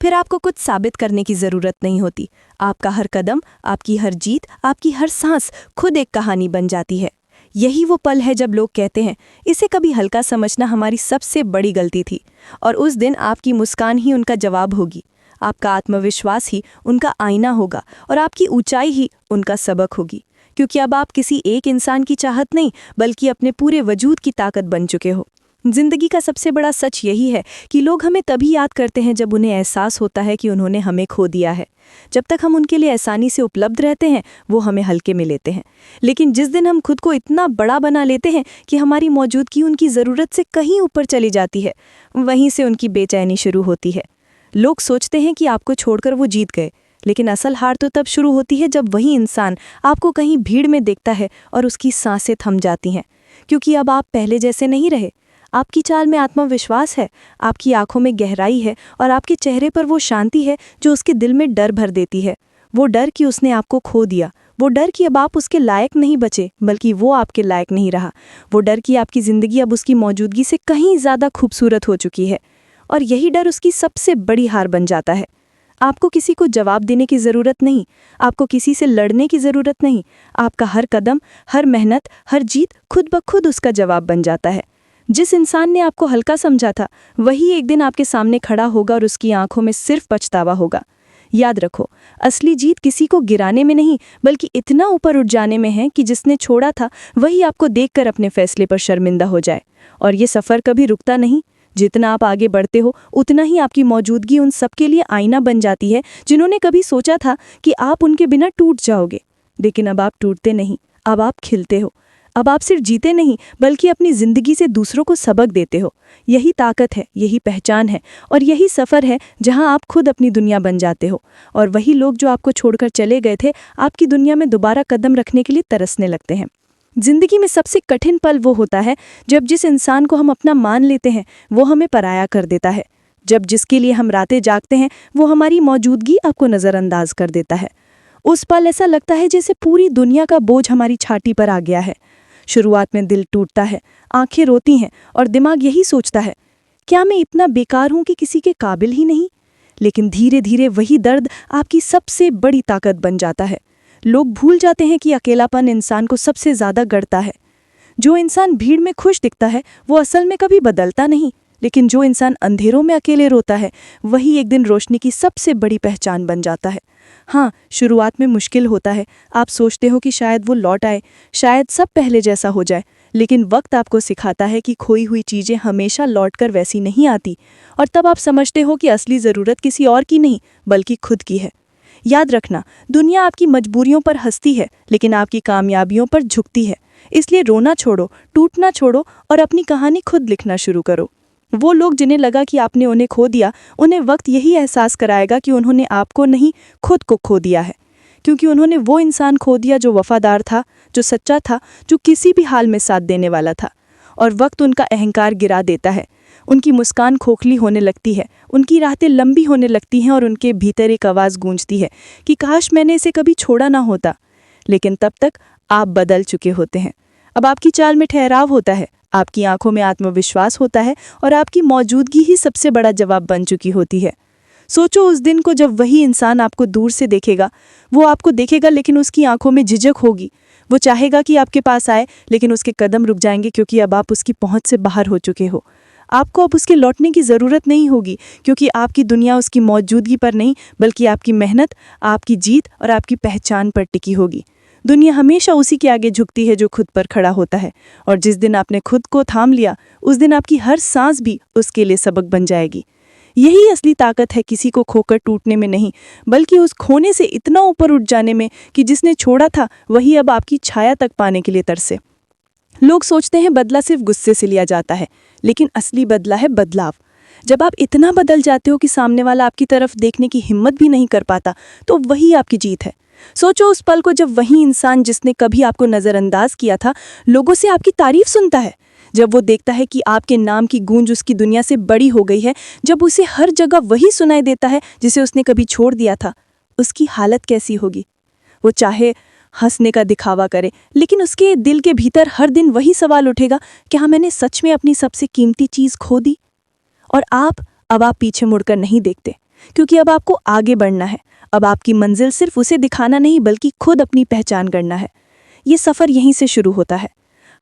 फिर आपको कुछ साबित करने की ज़रूरत नहीं होती। आपका हर कदम, आपकी हर जीत, आपकी हर सांस खुद एक कहानी बन जाती है। यही वो पल है जब लोग कहते हैं, इसे कभी हल्का समझना हमारी सबसे बड़ी गलती थी। और उस दिन आपकी मुस्कान ही उनका जवाब होगी, आपका आत्मविश्वास ही उनका आईना होगा, और आपकी ऊंचाई ही उनका सबक होगी। क्योंकि अब आप किसी एक इंसान की चाहत नहीं, बल्कि अपने पूरे वजूद की ताकत बन चुके हो। जिंदगी का सबसे बड़ा सच यही है कि लोग हमें तभी याद करते हैं जब उन्हें एहसास होता है कि उन्होंने हमें खो दिया है। जब तक हम उनके लिए आसानी से उपलब्ध रहते हैं, वो हमें हल्के में लेते हैं। लेकिन जिस दिन हम खुद को इतना बड़ा बना लेते हैं कि हमारी मौजूदगी उनकी ज़रूरत से कहीं ऊपर चली जाती है, वहीं से उनकी बेचैनी शुरू होती है। लोग सोचते हैं कि आपको छोड़कर वो जीत गए, लेकिन असल हार तो तब शुरू होती है जब वही इंसान आपको कहीं भीड़ में देखता है और उसकी सांसें थम जाती हैं। क्योंकि अब आप पहले जैसे नहीं रहे। आपकी चाल में आत्मविश्वास है, आपकी आंखों में गहराई है, और आपके चेहरे पर वो शांति है जो उसके दिल में डर भर देती है। वो डर कि उसने आपको खो दिया, वो डर कि अब आप उसके लायक नहीं बचे, बल्कि वो आपके लायक नहीं रहा। वो डर कि आपकी ज़िंदगी अब उसकी मौजूदगी से कहीं ज़्यादा खूबसूरत हो चुकी है। और यही डर उसकी सबसे बड़ी हार बन जाता है। आपको किसी को जवाब देने की ज़रूरत नहीं, आपको किसी से लड़ने की ज़रूरत नहीं। आपका हर कदम, हर मेहनत, हर जीत खुद ब खुद उसका जवाब बन जाता है। जिस इंसान ने आपको हल्का समझा था, वही एक दिन आपके सामने खड़ा होगा और उसकी आंखों में सिर्फ पछतावा होगा। याद रखो, असली जीत किसी को गिराने में नहीं, बल्कि इतना ऊपर उठ जाने में है कि जिसने छोड़ा था वही आपको देखकर अपने फैसले पर शर्मिंदा हो जाए। और ये सफ़र कभी रुकता नहीं। जितना आप आगे बढ़ते हो, उतना ही आपकी मौजूदगी उन सबके लिए आईना बन जाती है जिन्होंने कभी सोचा था कि आप उनके बिना टूट जाओगे। लेकिन अब आप टूटते नहीं, अब आप खिलते हो। अब आप सिर्फ जीते नहीं, बल्कि अपनी ज़िंदगी से दूसरों को सबक देते हो। यही ताकत है, यही पहचान है, और यही सफ़र है जहां आप खुद अपनी दुनिया बन जाते हो। और वही लोग जो आपको छोड़कर चले गए थे, आपकी दुनिया में दोबारा कदम रखने के लिए तरसने लगते हैं। ज़िंदगी में सबसे कठिन पल वो होता है जब जिस इंसान को हम अपना मान लेते हैं वो हमें पराया कर देता है। जब जिसके लिए हम रातें जागते हैं वो हमारी मौजूदगी आपको नज़रअंदाज कर देता है। उस पल ऐसा लगता है जैसे पूरी दुनिया का बोझ हमारी छाती पर आ गया है। शुरुआत में दिल टूटता है, आंखें रोती हैं, और दिमाग यही सोचता है, क्या मैं इतना बेकार हूं कि किसी के काबिल ही नहीं। लेकिन धीरे धीरे वही दर्द आपकी सबसे बड़ी ताकत बन जाता है। लोग भूल जाते हैं कि अकेलापन इंसान को सबसे ज़्यादा गढ़ता है। जो इंसान भीड़ में खुश दिखता है वो असल में कभी बदलता नहीं, लेकिन जो इंसान अंधेरों में अकेले रोता है वही एक दिन रोशनी की सबसे बड़ी पहचान बन जाता है। हाँ, शुरुआत में मुश्किल होता है। आप सोचते हो कि शायद वो लौट आए, शायद सब पहले जैसा हो जाए। लेकिन वक्त आपको सिखाता है कि खोई हुई चीज़ें हमेशा लौटकर वैसी नहीं आती। और तब आप समझते हो कि असली ज़रूरत किसी और की नहीं, बल्कि खुद की है। याद रखना, दुनिया आपकी मजबूरियों पर हंसती है, लेकिन आपकी कामयाबियों पर झुकती है। इसलिए रोना छोड़ो, टूटना छोड़ो, और अपनी कहानी खुद लिखना शुरू करो। वो लोग जिन्हें लगा कि आपने उन्हें खो दिया, उन्हें वक्त यही एहसास कराएगा कि उन्होंने आपको नहीं, खुद को खो दिया है। क्योंकि उन्होंने वो इंसान खो दिया जो वफादार था, जो सच्चा था, जो किसी भी हाल में साथ देने वाला था। और वक्त उनका अहंकार गिरा देता है। उनकी मुस्कान खोखली होने लगती है, उनकी रातें लंबी होने लगती हैं, और उनके भीतर एक आवाज़ गूंजती है कि काश मैंने इसे कभी छोड़ा ना होता। लेकिन तब तक आप बदल चुके होते हैं। अब आपकी चाल में ठहराव होता है, आपकी आंखों में आत्मविश्वास होता है और आपकी मौजूदगी ही सबसे बड़ा जवाब बन चुकी होती है। सोचो उस दिन को जब वही इंसान आपको दूर से देखेगा। वो आपको देखेगा लेकिन उसकी आंखों में झिझक होगी। वो चाहेगा कि आपके पास आए लेकिन उसके कदम रुक जाएंगे क्योंकि अब आप उसकी पहुंच से बाहर हो चुके हो। आपको अब उसके लौटने की ज़रूरत नहीं होगी क्योंकि आपकी दुनिया उसकी मौजूदगी पर नहीं बल्कि आपकी मेहनत, आपकी जीत और आपकी पहचान पर टिकी होगी। दुनिया हमेशा उसी के आगे झुकती है जो खुद पर खड़ा होता है, और जिस दिन आपने खुद को थाम लिया उस दिन आपकी हर सांस भी उसके लिए सबक बन जाएगी। यही असली ताकत है, किसी को खोकर टूटने में नहीं बल्कि उस खोने से इतना ऊपर उठ जाने में कि जिसने छोड़ा था वही अब आपकी छाया तक पाने के लिए तरसे। लोग सोचते हैं बदला सिर्फ गुस्से से लिया जाता है, लेकिन असली बदला है बदलाव। जब आप इतना बदल जाते हो कि सामने वाला आपकी तरफ देखने की हिम्मत भी नहीं कर पाता, तो वही आपकी जीत है। सोचो उस पल को जब वही इंसान जिसने कभी आपको नज़रअंदाज किया था लोगों से आपकी तारीफ सुनता है, जब वो देखता है कि आपके नाम की गूंज उसकी दुनिया से बड़ी हो गई है, जब उसे हर जगह वही सुनाई देता है जिसे उसने कभी छोड़ दिया था, उसकी हालत कैसी होगी? वो चाहे हंसने का दिखावा करे, लेकिन उसके दिल के भीतर हर दिन वही सवाल उठेगा, क्या मैंने सच में अपनी सबसे कीमती चीज़ खो दी? और अब आप पीछे मुड़कर नहीं देखते, क्योंकि अब आपको आगे बढ़ना है। अब आपकी मंजिल सिर्फ उसे दिखाना नहीं बल्कि खुद अपनी पहचान करना है। ये सफ़र यहीं से शुरू होता है।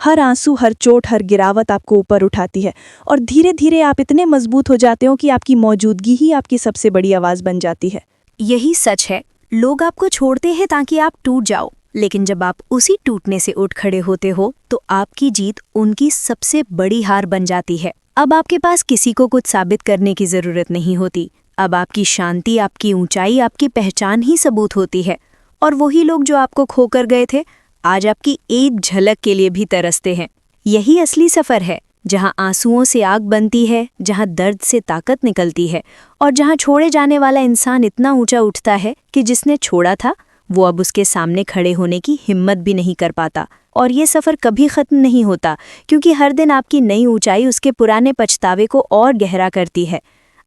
हर आंसू, हर चोट, हर गिरावट आपको ऊपर उठाती है, और धीरे धीरे आप इतने मजबूत हो जाते हो कि आपकी मौजूदगी ही आपकी सबसे बड़ी आवाज़ बन जाती है। यही सच है, लोग आपको छोड़ते हैं ताकि आप टूट जाओ, लेकिन जब आप उसी टूटने से उठ खड़े होते हो तो आपकी जीत उनकी सबसे बड़ी हार बन जाती है। अब आपके पास किसी को कुछ साबित करने की जरूरत नहीं होती। अब आपकी शांति, आपकी ऊंचाई, आपकी पहचान ही सबूत होती है, और वही लोग जो आपको खोकर गए थे आज आपकी एक झलक के लिए भी तरसते हैं। यही असली सफर है, जहां आंसुओं से आग बनती है, जहां दर्द से ताकत निकलती है, और जहां छोड़े जाने वाला इंसान इतना ऊंचा उठता है कि जिसने छोड़ा था वो अब उसके सामने खड़े होने की हिम्मत भी नहीं कर पाता। और ये सफ़र कभी ख़त्म नहीं होता, क्योंकि हर दिन आपकी नई ऊंचाई उसके पुराने पछतावे को और गहरा करती है।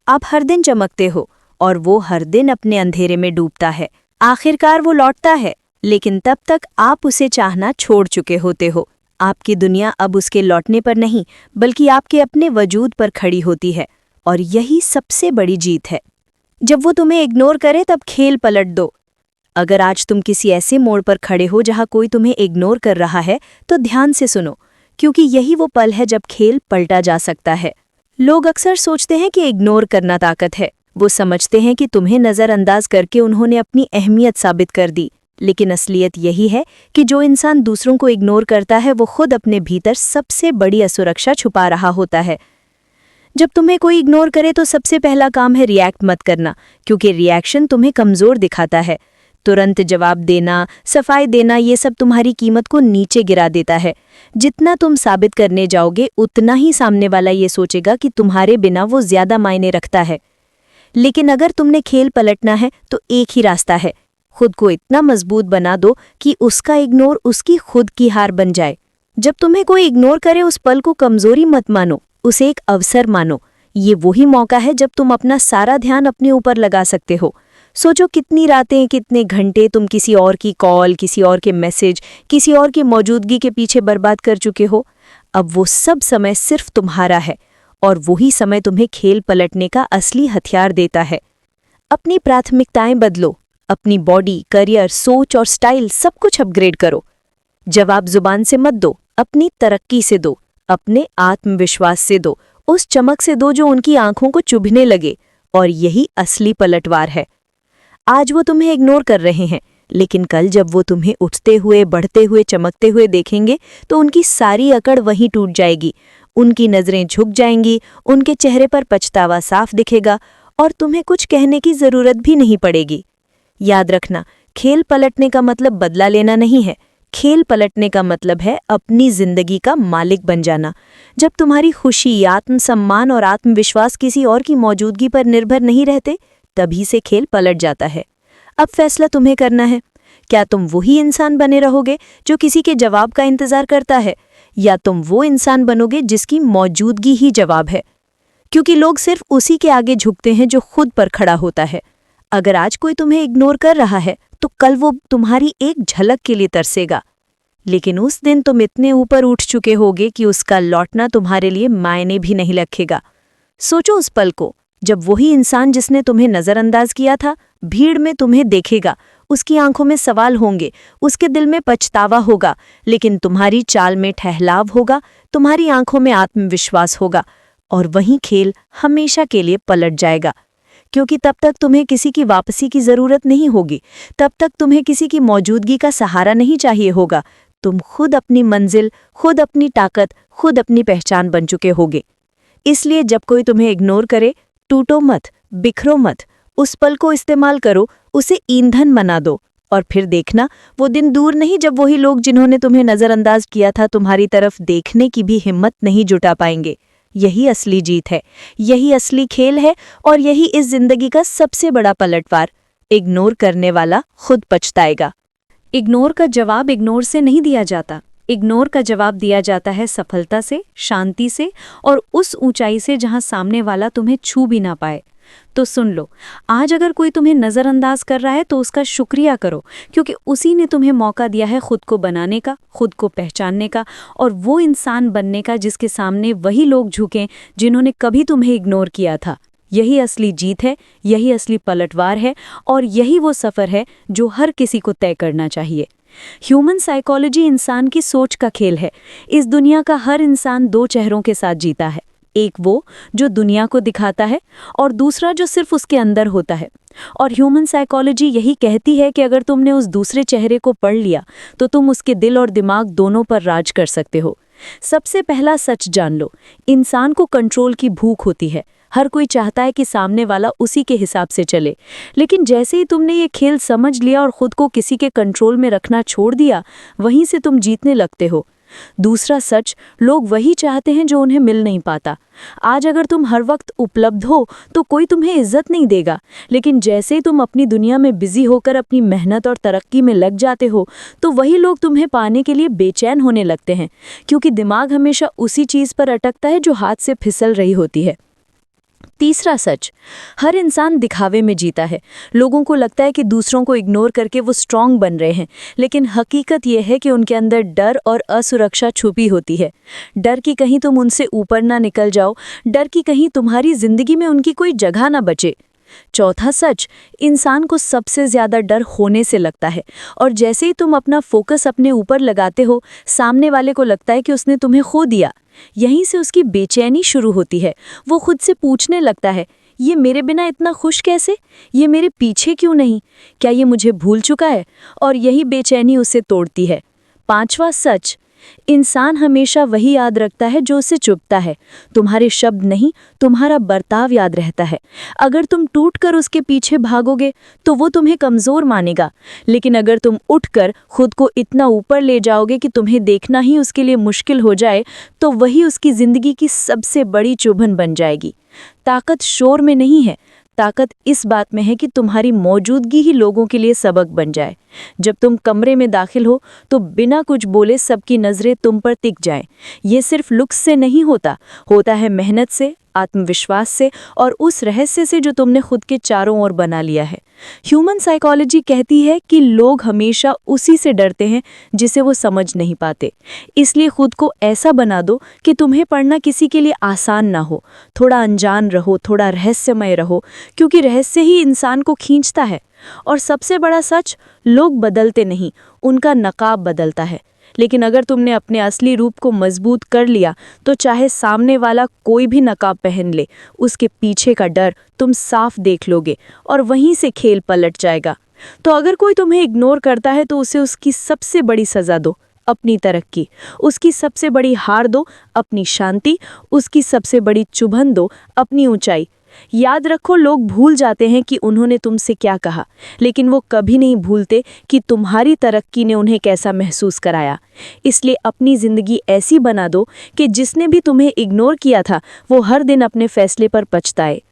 आप हर दिन चमकते हो और वो हर दिन अपने अंधेरे में डूबता है। आखिरकार वो लौटता है, लेकिन तब तक आप उसे चाहना छोड़ चुके होते हो। आपकी दुनिया अब उसके लौटने पर नहीं बल्कि आपके अपने वजूद पर खड़ी होती है, और यही सबसे बड़ी जीत है। जब वो तुम्हें इग्नोर करे तब खेल पलट दो। अगर आज तुम किसी ऐसे मोड़ पर खड़े हो जहां कोई तुम्हें इग्नोर कर रहा है, तो ध्यान से सुनो, क्योंकि यही वो पल है जब खेल पलटा जा सकता है। लोग अक्सर सोचते हैं कि इग्नोर करना ताकत है। वो समझते हैं कि तुम्हें नज़रअंदाज करके उन्होंने अपनी अहमियत साबित कर दी, लेकिन असलियत यही है कि जो इंसान दूसरों को इग्नोर करता है वो खुद अपने भीतर सबसे बड़ी असुरक्षा छुपा रहा होता है। जब तुम्हें कोई इग्नोर करे तो सबसे पहला काम है रिएक्ट मत करना, क्योंकि रिएक्शन तुम्हें कमज़ोर दिखाता है। तुरंत जवाब देना, सफाई देना, ये सब तुम्हारी कीमत को नीचे गिरा देता है। जितना तुम साबित करने जाओगे उतना ही सामने वाला ये सोचेगा कि तुम्हारे बिना वो ज़्यादा मायने रखता है। लेकिन अगर तुमने खेल पलटना है तो एक ही रास्ता है, खुद को इतना मजबूत बना दो कि उसका इग्नोर उसकी खुद की हार बन जाए। जब तुम्हें कोई इग्नोर करे उस पल को कमज़ोरी मत मानो, उसे एक अवसर मानो। ये वही मौका है जब तुम अपना सारा ध्यान अपने ऊपर लगा सकते हो। सोचो कितनी रातें, कितने घंटे तुम किसी और की कॉल, किसी और के मैसेज, किसी और की मौजूदगी के पीछे बर्बाद कर चुके हो। अब वो सब समय सिर्फ तुम्हारा है, और वही समय तुम्हें खेल पलटने का असली हथियार देता है। अपनी प्राथमिकताएं बदलो, अपनी बॉडी, करियर, सोच और स्टाइल सब कुछ अपग्रेड करो। जवाब जुबान से मत दो, अपनी तरक्की से दो, अपने आत्मविश्वास से दो, उस चमक से दो जो उनकी आंखों को चुभने लगे। और यही असली पलटवार है। आज वो तुम्हें इग्नोर कर रहे हैं, लेकिन कल जब वो तुम्हें उठते हुए, बढ़ते हुए, चमकते हुए देखेंगे तो उनकी सारी अकड़ वहीं टूट जाएगी। उनकी नज़रें झुक जाएंगी, उनके चेहरे पर पछतावा साफ दिखेगा, और तुम्हें कुछ कहने की ज़रूरत भी नहीं पड़ेगी। याद रखना, खेल पलटने का मतलब बदला लेना नहीं है। खेल पलटने का मतलब है अपनी जिंदगी का मालिक बन जाना। जब तुम्हारी खुशी, आत्मसम्मान और आत्मविश्वास किसी और की मौजूदगी पर निर्भर नहीं रहते, तभी से खेल पलट जाता है। अब फैसला तुम्हें करना है। क्या तुम वही इंसान बने रहोगे जो किसी के जवाब का इंतजार करता है, या तुम वो इंसान बनोगे जिसकी मौजूदगी ही जवाब है? क्योंकि लोग सिर्फ उसी के आगे झुकते हैं जो खुद पर खड़ा होता है। अगर आज कोई तुम्हें इग्नोर कर रहा है तो कल वो तुम्हारी एक झलक के लिए तरसेगा। लेकिन उस दिन तुम इतने ऊपर उठ चुके होगे कि उसका लौटना तुम्हारे लिए मायने भी नहीं रखेगा। सोचो उस पल को, जब वही इंसान जिसने तुम्हें नज़रअंदाज किया था भीड़ में तुम्हें देखेगा, उसकी आंखों में सवाल होंगे, उसके दिल में पछतावा होगा, लेकिन तुम्हारी चाल में ठहराव होगा, तुम्हारी आंखों में आत्मविश्वास होगा, और वहीं खेल हमेशा के लिए पलट जाएगा। क्योंकि तब तक तुम्हें किसी की वापसी की ज़रूरत नहीं होगी, तब तक तुम्हें किसी की मौजूदगी का सहारा नहीं चाहिए होगा। तुम खुद अपनी मंजिल, खुद अपनी ताकत, खुद अपनी पहचान बन चुके होगे। इसलिए जब कोई तुम्हें इग्नोर करे, टूटो मत, बिखरो मत, उस पल को इस्तेमाल करो, उसे ईंधन बना दो, और फिर देखना वो दिन दूर नहीं जब वही लोग जिन्होंने तुम्हें नज़रअंदाज किया था तुम्हारी तरफ देखने की भी हिम्मत नहीं जुटा पाएंगे। यही असली जीत है, यही असली खेल है, और यही इस जिंदगी का सबसे बड़ा पलटवार। इग्नोर करने वाला खुद पछताएगा। इग्नोर का जवाब इग्नोर से नहीं दिया जाता, इग्नोर का जवाब दिया जाता है सफलता से, शांति से, और उस ऊंचाई से जहां सामने वाला तुम्हें छू भी ना पाए। तो सुन लो, आज अगर कोई तुम्हें नज़रअंदाज कर रहा है तो उसका शुक्रिया करो, क्योंकि उसी ने तुम्हें मौका दिया है खुद को बनाने का, खुद को पहचानने का, और वो इंसान बनने का जिसके सामने वही लोग झुकें जिन्होंने कभी तुम्हें इग्नोर किया था। यही असली जीत है, यही असली पलटवार है, और यही वो सफ़र है जो हर किसी को तय करना चाहिए। ह्यूमन साइकोलॉजी इंसान की सोच का खेल है। इस दुनिया का हर इंसान दो चेहरों के साथ जीता है, एक वो जो दुनिया को दिखाता है, और दूसरा जो सिर्फ उसके अंदर होता है। और ह्यूमन साइकोलॉजी यही कहती है कि अगर तुमने उस दूसरे चेहरे को पढ़ लिया तो तुम उसके दिल और दिमाग दोनों पर राज कर सकते हो। सबसे पहला सच जान लो, इंसान को कंट्रोल की भूख होती है। हर कोई चाहता है कि सामने वाला उसी के हिसाब से चले, लेकिन जैसे ही तुमने ये खेल समझ लिया और खुद को किसी के कंट्रोल में रखना छोड़ दिया, वहीं से तुम जीतने लगते हो। दूसरा सच, लोग वही चाहते हैं जो उन्हें मिल नहीं पाता। आज अगर तुम हर वक्त उपलब्ध हो तो कोई तुम्हें इज्जत नहीं देगा, लेकिन जैसे ही तुम अपनी दुनिया में बिजी होकर अपनी मेहनत और तरक्की में लग जाते हो तो वही लोग तुम्हें पाने के लिए बेचैन होने लगते हैं, क्योंकि दिमाग हमेशा उसी चीज़ पर अटकता है जो हाथ से फिसल रही होती है। तीसरा सच, हर इंसान दिखावे में जीता है। लोगों को लगता है कि दूसरों को इग्नोर करके वो स्ट्रांग बन रहे हैं, लेकिन हकीकत यह है कि उनके अंदर डर और असुरक्षा छुपी होती है। डर कि कहीं तुम उनसे ऊपर ना निकल जाओ, डर कि कहीं तुम्हारी जिंदगी में उनकी कोई जगह ना बचे। चौथा सच, इंसान को सबसे ज्यादा डर होने से लगता है, और जैसे ही तुम अपना फोकस अपने ऊपर लगाते हो, सामने वाले को लगता है कि उसने तुम्हें खो दिया। यहीं से उसकी बेचैनी शुरू होती है। वो खुद से पूछने लगता है, ये मेरे बिना इतना खुश कैसे, ये मेरे पीछे क्यों नहीं, क्या ये मुझे भूल चुका है? और यही बेचैनी उसे तोड़ती है। पांचवा सच, इंसान हमेशा वही याद रखता है जो उसे चुभता है। तुम्हारे शब्द नहीं, तुम्हारा बर्ताव याद रहता है। अगर तुम टूटकर उसके पीछे भागोगे तो वो तुम्हें कमज़ोर मानेगा, लेकिन अगर तुम उठकर खुद को इतना ऊपर ले जाओगे कि तुम्हें देखना ही उसके लिए मुश्किल हो जाए, तो वही उसकी ज़िंदगी की सबसे बड़ी चुभन बन जाएगी। ताकत शोर में नहीं है, ताकत इस बात में है कि तुम्हारी मौजूदगी ही लोगों के लिए सबक बन जाए। जब तुम कमरे में दाखिल हो तो बिना कुछ बोले सबकी नज़रें तुम पर टिक जाएं। ये सिर्फ लुक्स से नहीं होता, होता है मेहनत से, आत्मविश्वास से, और उस रहस्य से जो तुमने खुद के चारों ओर बना लिया है। ह्यूमन साइकोलॉजी कहती है कि लोग हमेशा उसी से डरते हैं जिसे वो समझ नहीं पाते। इसलिए खुद को ऐसा बना दो कि तुम्हें पढ़ना किसी के लिए आसान ना हो। थोड़ा अनजान रहो, थोड़ा रहस्यमय रहो, क्योंकि रहस्य ही इंसान को खींचता है। और सबसे बड़ा सच, लोग बदलते नहीं, उनका नकाब बदलता है। लेकिन अगर तुमने अपने असली रूप को मजबूत कर लिया तो चाहे सामने वाला कोई भी नकाब पहन ले, उसके पीछे का डर तुम साफ देख लोगे, और वहीं से खेल पलट जाएगा। तो अगर कोई तुम्हें इग्नोर करता है तो उसे उसकी सबसे बड़ी सज़ा दो, अपनी तरक्की। उसकी सबसे बड़ी हार दो, अपनी शांति। उसकी सबसे बड़ी चुभन दो, अपनी ऊंचाई। याद रखो, लोग भूल जाते हैं कि उन्होंने तुमसे क्या कहा, लेकिन वो कभी नहीं भूलते कि तुम्हारी तरक्की ने उन्हें कैसा महसूस कराया। इसलिए अपनी ज़िंदगी ऐसी बना दो कि जिसने भी तुम्हें इग्नोर किया था वो हर दिन अपने फैसले पर पछताए।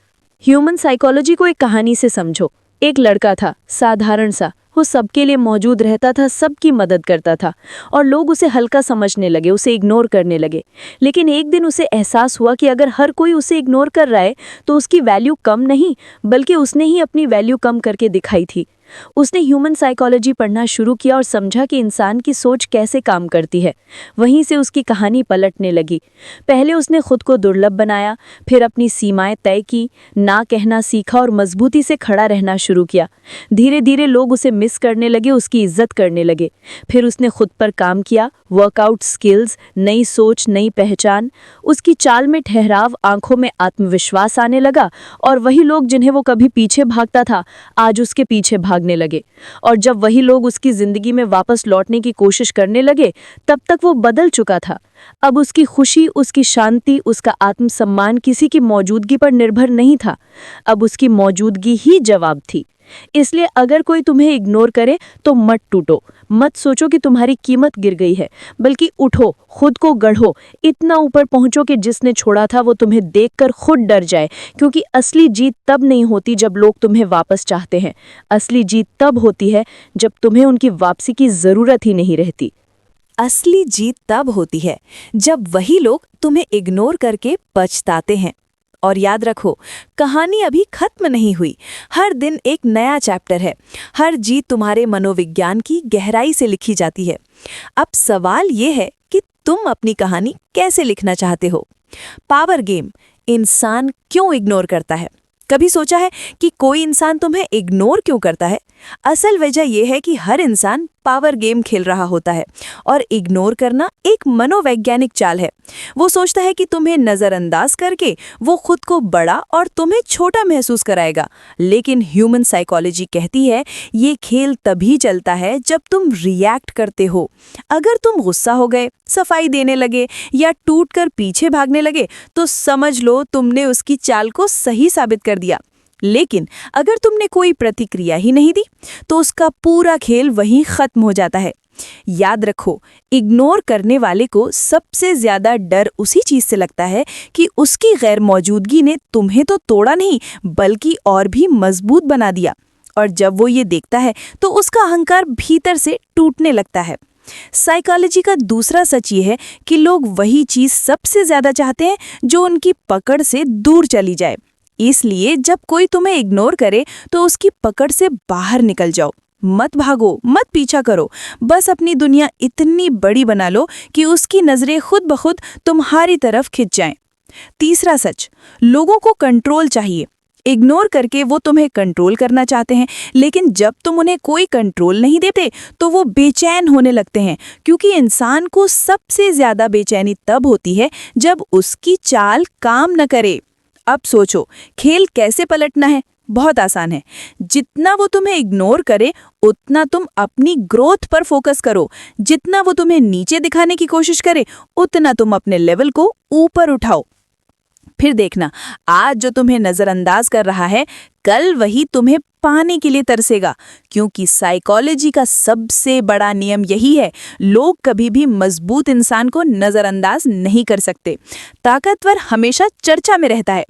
ह्यूमन साइकोलॉजी को एक कहानी से समझो। एक लड़का था, साधारण सा। वो सबके लिए मौजूद रहता था, सबकी मदद करता था, और लोग उसे हल्का समझने लगे, उसे इग्नोर करने लगे। लेकिन एक दिन उसे एहसास हुआ कि अगर हर कोई उसे इग्नोर कर रहा है तो उसकी वैल्यू कम नहीं, बल्कि उसने ही अपनी वैल्यू कम करके दिखाई थी। उसने ह्यूमन साइकोलॉजी पढ़ना शुरू किया और समझा कि इंसान की सोच कैसे काम करती है। वहीं से उसकी कहानी पलटने लगी। पहले उसने खुद को दुर्लभ बनाया, फिर अपनी सीमाएं तय की, ना कहना सीखा और मजबूती से खड़ा रहना शुरू किया। धीरे धीरे लोग उसे मिस करने लगे, उसकी इज्जत करने लगे। फिर उसने खुद पर काम किया, वर्कआउट स्किल्स, नई सोच, नई पहचान। उसकी चाल में ठहराव, आंखों में आत्मविश्वास आने लगा और वही लोग जिन्हें वो कभी पीछे भागता था आज उसके पीछे भागने लगे। और जब वही लोग उसकी जिंदगी में वापस लौटने की कोशिश करने लगे, तब तक वो बदल चुका था। अब उसकी खुशी, उसकी शांति, उसका आत्मसम्मान किसी की मौजूदगी पर निर्भर नहीं था। अब उसकी मौजूदगी ही जवाब थी। इसलिए अगर कोई तुम्हें इग्नोर करे तो मत टूटो, मत सोचो कि तुम्हारी कीमत गिर गई है, बल्कि उठो, खुद को गढ़ो, इतना ऊपर पहुंचो कि जिसने छोड़ा था वो तुम्हें देखकर खुद डर जाए। क्योंकि असली जीत तब नहीं होती जब लोग तुम्हें वापस चाहते हैं। असली जीत तब होती है जब तुम्हें उनकी वापसी की जरूरत ही नहीं रहती। असली जीत तब होती है जब वही लोग तुम्हें इग्नोर करके पछताते हैं। और याद रखो, कहानी अभी खत्म नहीं हुई। हर दिन एक नया चैप्टर है। हर जीत तुम्हारे मनोविज्ञान की गहराई से लिखी जाती है। अब सवाल ये है कि तुम अपनी कहानी कैसे लिखना चाहते हो। पावर गेम, इंसान क्यों इग्नोर करता है? कभी सोचा है कि कोई इंसान तुम्हें इग्नोर क्यों करता है? असल वजह यह है कि हर इंसान पावर गेम खेल रहा होता है और इग्नोर करना एक मनोवैज्ञानिक चाल है। वो सोचता है कि तुम्हें नज़रअंदाज करके वो खुद को बड़ा और तुम्हें छोटा महसूस कराएगा। लेकिन ह्यूमन साइकोलॉजी कहती है ये खेल तभी चलता है जब तुम रिएक्ट करते हो। अगर तुम गुस्सा हो गए, सफाई देने लगे या टूटकर पीछे भागने लगे तो समझ लो तुमने उसकी चाल को सही साबित कर दिया। लेकिन अगर तुमने कोई प्रतिक्रिया ही नहीं दी तो उसका पूरा खेल वहीं खत्म हो जाता है। याद रखो, इग्नोर करने वाले को सबसे ज्यादा डर उसी चीज से लगता है कि उसकी गैर मौजूदगी ने तुम्हें तो तोड़ा नहीं बल्कि और भी मजबूत बना दिया। और जब वो ये देखता है तो उसका अहंकार भीतर से टूटने लगता है। साइकोलॉजी का दूसरा सच ये है कि लोग वही चीज सबसे ज्यादा चाहते हैं जो उनकी पकड़ से दूर चली जाए। इसलिए जब कोई तुम्हें इग्नोर करे तो उसकी पकड़ से बाहर निकल जाओ। मत भागो, मत पीछा करो, बस अपनी दुनिया इतनी बड़ी बना लो कि उसकी नजरें खुद ब खुद तुम्हारी तरफ खिंच जाएं। तीसरा सच, लोगों को कंट्रोल चाहिए। इग्नोर करके वो तुम्हें कंट्रोल करना चाहते हैं, लेकिन जब तुम उन्हें कोई कंट्रोल नहीं देते तो वो बेचैन होने लगते हैं। क्योंकि इंसान को सबसे ज्यादा बेचैनी तब होती है जब उसकी चाल काम न करे। अब सोचो, खेल कैसे पलटना है? बहुत आसान है। जितना वो तुम्हें इग्नोर करे उतना तुम अपनी ग्रोथ पर फोकस करो। जितना वो तुम्हें नीचे दिखाने की कोशिश करे उतना तुम अपने लेवल को ऊपर उठाओ। फिर देखना, आज जो तुम्हें नजरअंदाज कर रहा है कल वही तुम्हें पाने के लिए तरसेगा। क्योंकि साइकोलॉजी का सबसे बड़ा नियम यही है, लोग कभी भी मजबूत इंसान को नजरअंदाज नहीं कर सकते। ताकतवर हमेशा चर्चा में रहता है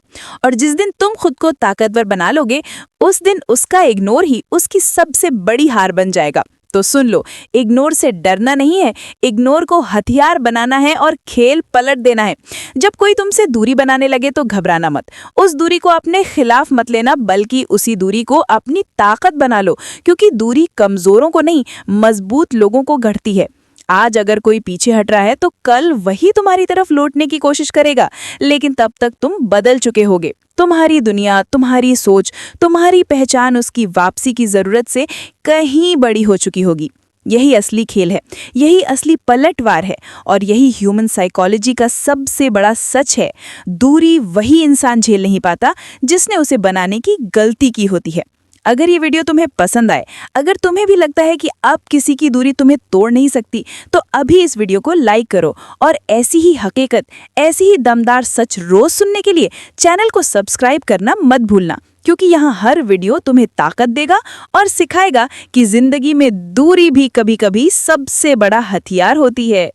और जिस दिन तुम खुद को ताकतवर बना लोगे उस दिन उसका इग्नोर ही उसकी सबसे बड़ी हार बन जाएगा। तो सुन लो, इग्नोर से डरना नहीं है, इग्नोर को हथियार बनाना है और खेल पलट देना है। जब कोई तुमसे दूरी बनाने लगे तो घबराना मत। उस दूरी को अपने खिलाफ मत लेना बल्कि उसी दूरी को अपनी ताकत बना लो। क्योंकि दूरी कमजोरों को नहीं, मजबूत लोगों को गढ़ती है। आज अगर कोई पीछे हट रहा है तो कल वही तुम्हारी तरफ लौटने की कोशिश करेगा, लेकिन तब तक तुम बदल चुके होगे। तुम्हारी दुनिया, तुम्हारी सोच, तुम्हारी पहचान उसकी वापसी की जरूरत से कहीं बड़ी हो चुकी होगी। यही असली खेल है, यही असली पलटवार है और यही ह्यूमन साइकोलॉजी का सबसे बड़ा सच है। दूरी वही इंसान झेल नहीं पाता जिसने उसे बनाने की गलती की होती है। अगर ये वीडियो तुम्हें पसंद आए, अगर तुम्हें भी लगता है कि अब किसी की दूरी तुम्हें तोड़ नहीं सकती, तो अभी इस वीडियो को लाइक करो और ऐसी ही हकीकत, ऐसी ही दमदार सच रोज सुनने के लिए चैनल को सब्सक्राइब करना मत भूलना। क्योंकि यहाँ हर वीडियो तुम्हें ताकत देगा और सिखाएगा कि जिंदगी में दूरी भी कभी-कभी सबसे बड़ा हथियार होती है।